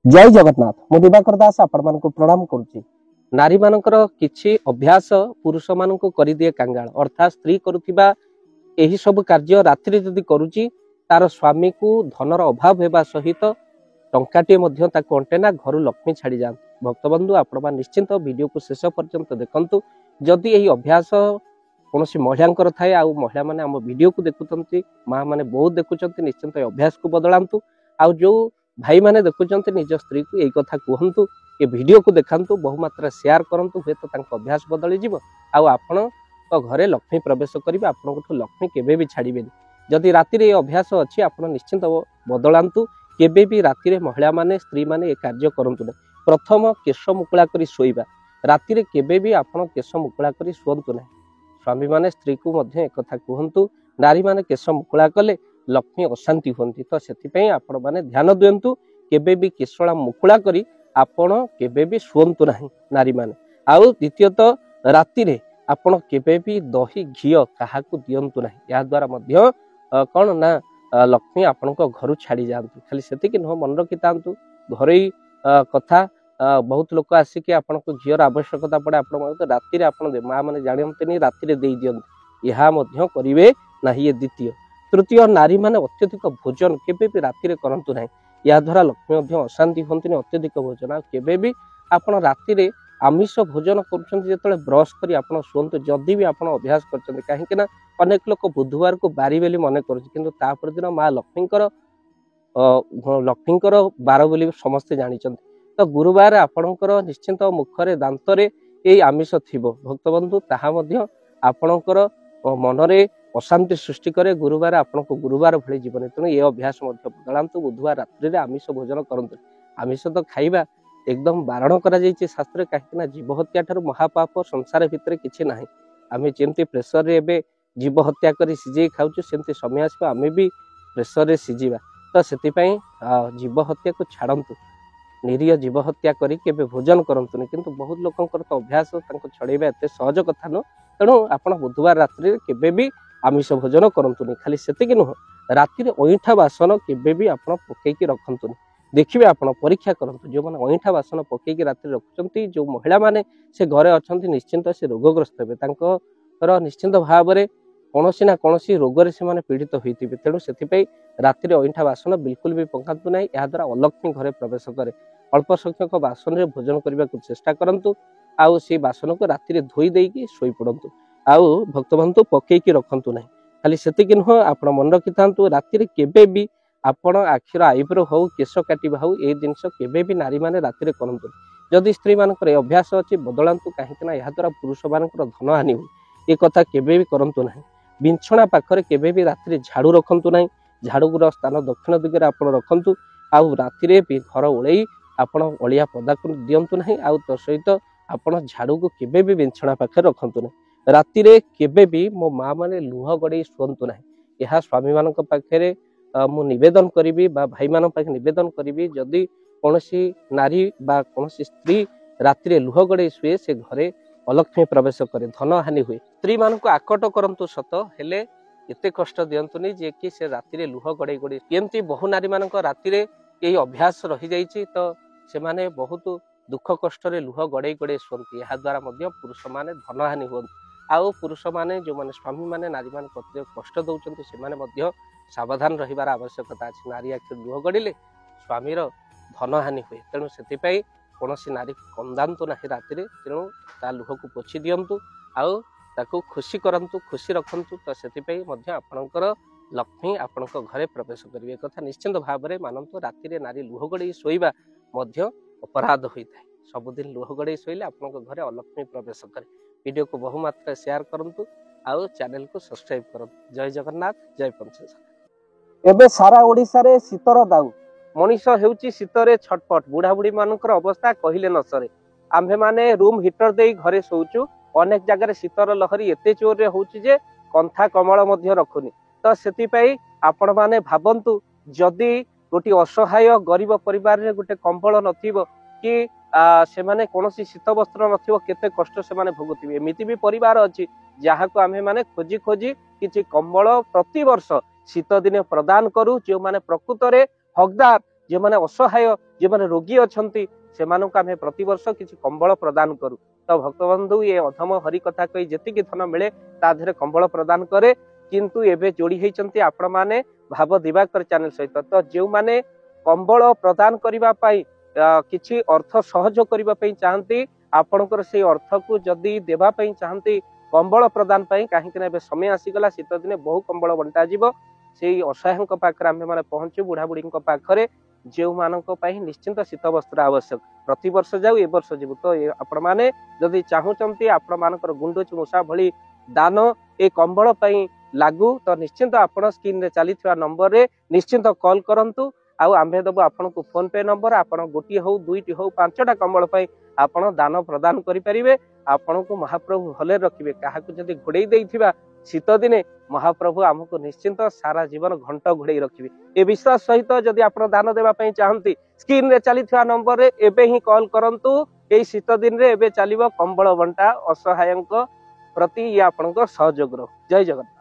जय जगन्नाथ मु दिवाकर दास आपण को प्रणाम करुच्ची। नारी मानकर किछि अभ्यास पुरुष मान को कर दिए कांगाल अर्थात स्त्री करुथिबा एही सब कार्य रात्रि जदि करुची तार स्वामी को धनर अभाव हेबा सहित टंकाटे मध्य ताको अंटेना घर लक्ष्मी छाड़ी जान। भक्तबंधु आपण निश्चिंत वीडियो को शेष पर्यंत देखंतु। जदि यही अभ्यास कौन महिला थाए आ महिला माने आम वीडियो को देखुचंती माँ माने बहुत देखुचंती निश्चिंत अभ्यास को बदलांतु। आ जो भाई माने देखुचंती निज स्त्री को यही कथा कहतु ये वीडियो को देखांतु बहुमात्रा शेयर करंतु हे तो तांको अभ्यास बदली जीव आपण तो घरे लक्ष्मी प्रवेश करिबे आपण लक्ष्मी केबे भी छाड़िबेनी। जदि राति रे अभ्यास अछि आपण निश्चिंत बदलांतु। केबे भी राति रे महिला माने स्त्री माने ए कार्य करंतु नै। प्रथम केश मुकुला करी सोइबा राति रे केबे भी आपण केश मुकुला करी सोंतु नै। स्वामी माने स्त्री को मध्य एक कथा कहतु नारी माने केश मुकुला कले लक्ष्मी अशांति होती तो से आपण माने ध्यान दियंतु केबे भी केशला मुकुला करी आपण केबे भी सोंतु नाही नारी माने। आउ द्वितीयत राति रे आपण केबे भी दही घी काहाकू दियंतु नाही। या द्वारा मध्य कौन ना लक्ष्मी आपण को घर छाड़ी जातु। खाली सेतिक न मन रखी तांतु घरे कथा बहुत लोक आसिक आपण को घीर आवश्यकता पड़े आपण राति रे माँ मैंने जानते राति दे दियंतु यह करेंगे ना। ये द्वितीय। तृतीय नारी माने अत्यधिक भोजन केबे भी राति रे करंतु नाही। या द्वारा लक्ष्मी अशांति होती अत्यधिक भोजन आ केबे भी आपण राति रे आमिष भोजन कर ब्रश करी आपण शुंतु। जदि भी आपण अभ्यास कर कहीं अनेक लोक बुधवार को बारी बेली मन कर दिन माँ लक्ष्मीकर बार बोली समस्ते जानिछंती। तो गुरुवार आपणकर निश्चिंत मुखरे दांतरे यही आमिष थिबो भक्तबंधु ताहा मध्य आपणकर मनरे अशांति सृष्टि करे। गुरुवार आपन को गुरुवार भली जीवन तेणु ये अभ्यास बदलांतु। बुधवार रात्रि रे आमिष भोजन करंतु। आमिष तो खाइबा एकदम बारण करा जायछि शास्त्र कहीं जीव हत्या ठार महापाप संसार भितर किछि नाही। आमे जेमती प्रेसर रे एबे जीव हत्या करी सिझे खाउछु सेमती समय आसबा आमे भी प्रेसर रे सिझिबा। तो सेति पई जीव हत्या को छाड़ंतु निरीह जीव हत्या करी केबे भोजन करंतु। किंतु बहुत लोकंकर तो अभ्यास तांको छड़ेबा एते सहज कथा न। तेणु आपण बुधवार रात्रि रे केबे भी आमिष भोजन करंतु। खाली सेतिक नुह राति रे अइठा बासन केबे भी आपण पकेकी रखंतु। देखिए आपण परीक्षा करंतु जो माने अइठा बासन पकेकी रात्रि रखुचंती जो महिला माने से घरे अछंती निश्चिंत से रोगग्रस्त हेबे तांकर निश्चिंत भाव रे कोनोसी ना कोनोसी रोग रे से माने पीड़ित होइतिबे। तेणु सेति पई रात्रि रे अइठा बासन बिल्कुल भी पकांतु नाही। या द्वारा अलक्ष्मी घरे प्रवेश करे। अल्प संख्यक बासन रे भोजन करबा को चेष्टा करंतु। आउ से बासन को रात्रि रे धोई देकी सोई पड़ंतु। आउ भक्तबंधु पकेकी रखंतु नाही। खाली सेतिक नुह आपण मन रखि थांतु रात्रि रे केबे भी आपण आखिर आईब्रो हो केश काटिबा हो ए जिनस केबे भी नारी माने रात्रि रे करंतु। जदि स्त्री मानकर अभ्यास अछि बदलांतु कहीं ना या द्वारा पुरुष मानकर धन हानि हुए ए कथा केबे भी करंतु नाही। बिछଣା पाखरे केबे भी रात्रि रे झाड़ू रखंतु नाही। झाड़ूर स्थान दक्षिण दिगरे आपण रखंतु। आउ रात्रि रे भी घर ओळेई आपण अलिया पदा को दियंतु नाही। आउ तो सहित आपण झाड़ू को केबे भी बिछଣା पाखरे रखंतु नाही। रात्रि रे केबे भी मो माँ माने लुह गड़े शुंतु नाही। यह स्वामी मानक पाखरे मु निवेदन करी बा भाई मान पाखे निवेदन करी जदि कौनसी नारी बा कौनसी स्त्री राति रे लुह गड़े शुए से घरे अलक्ष्मी प्रवेश करे धन हानि हुए। स्त्री मान को आकट करंतु सत हेले एते कष्ट दियंतुनी जे कि से राति रे लुह गड़े गड़े केमती बहु नारी मान राति रे यही अभ्यास रही जाइछि। तो से माने बहुत दुख कष्ट रे लुह गड़े गड़े शुंती। या द्वारा मध्य पुरुष माने धन हानि हुअ। आउ पुरुष माने जो माने स्वामी माने नारी मान को कष्ट दउचंती से माने मध्य सावधान रहिबार आवश्यकता अछि। नारी आखिर लुह गड़िले स्वामीर धन हानि हुए। तेणु सेतिपई कौनसी नारी कंदांतु नाही राति रे। तेणु ता लुह को पोछि दियंतु आउ ताको खुशी करंतु खुशी रखंतु। तो सेतिपई मध्य आपणकर लक्ष्मी आपणक घरे प्रवेश करिवे कथा निश्चिंत भाव रे मानंतु। राति रे नारी लुह गड़े सोइबा मध्य अपराध होइथाय। सबुदिन लुह गड़े सोइले आपणक घरे अलक्ष्मी प्रवेश करे। वीडियो को बहुमात्रा शेयर करंतु आउ चैनल को सब्सक्राइब करंतु। जय जगन्नाथ जय पंचेश्वर। एबे सारा ओडिसा रे शीतर दाउ मनीष हेउची शीतरे छटपट बुढ़ा बुढ़ी मानकर अवस्था कहिले न सरे। आम्भे माने रूम हीटर देई घरे सोउचु अनेक जगह शीतर लहरी एते जोर रे होउची जे कंथा कमल मध्य रखुनी। तो सेति पई आपण माने भाबंतु जदि गोटी असहाय गरीब परिवार रे गोटे कंबल नथिबो कि से माने कोनोसी शीत वस्त्र नथिबो केते कष्ट से माने भोगुतिबे। एमिति भी परिवार अछि जहा को आम्हे माने खोजी खोजी किछि कंबल प्रति वर्ष शीत दिने प्रदान करू जो माने प्रकृत रे हकदार जे माने असहाय जे माने रोगी अछंती सेमानक आमे प्रति वर्ष किछि कंबल प्रदान करू। तो भक्तबंधु ये अधम हरि कथा कही जेतिकी धन मिले ता धरे कंबल प्रदान करे। किंतु एबे जोड़ी हेचंती आपण माने भाव दिवाकर चैनल सहित। तो जो माने कंबल प्रदान करिबा पई किछि अर्थ सहयोग करिबा पई चाहंती आपणकर से अर्थ को जदि देबा पई चाहंती कंबल प्रदान पई काहेकि ना समय आसीगला शीत दिने बहु कंबल बंटा जीवो से असहायक पाखरे आमे माने पहुंचू बुढ़ा बुढ़ी पाखरे जो मानक पई निश्चिंत शीत वस्त्र आवश्यक प्रति वर्ष जाऊ ए वर्ष जीवु। तो आपण माने जदि चाहूचंती आपण मानकर गुंडुच मूषा भली दान ए कंबल पई लागू तो निश्चिंत आपण स्क्रीन रे चलीथिबा नंबर रे निश्चिंत कॉल करंतु। आउ आम्भे दबो आपण को फोन पे नंबर आपण गोटी हो दुईटी हो पांचटा कंबल पई आपण दान प्रदान करि परिबे। आपण को महाप्रभु भले रखिबे काहाकु जदि घोड़े देइथिबा शीत दिने महाप्रभु आमको निश्चिंत सारा जीवन घंट घोड़े रखिबे। ए विश्वास सहित जदि आपण दान देबा पई चाहंती स्क्रीन रे चलीथिबा नंबर रे एबे ही कॉल करंतु। एई शीत दिन रे एबे चलिबो कंबल बंटा असहायक प्रति या आपण को सहयोग। जय जगन्नाथ।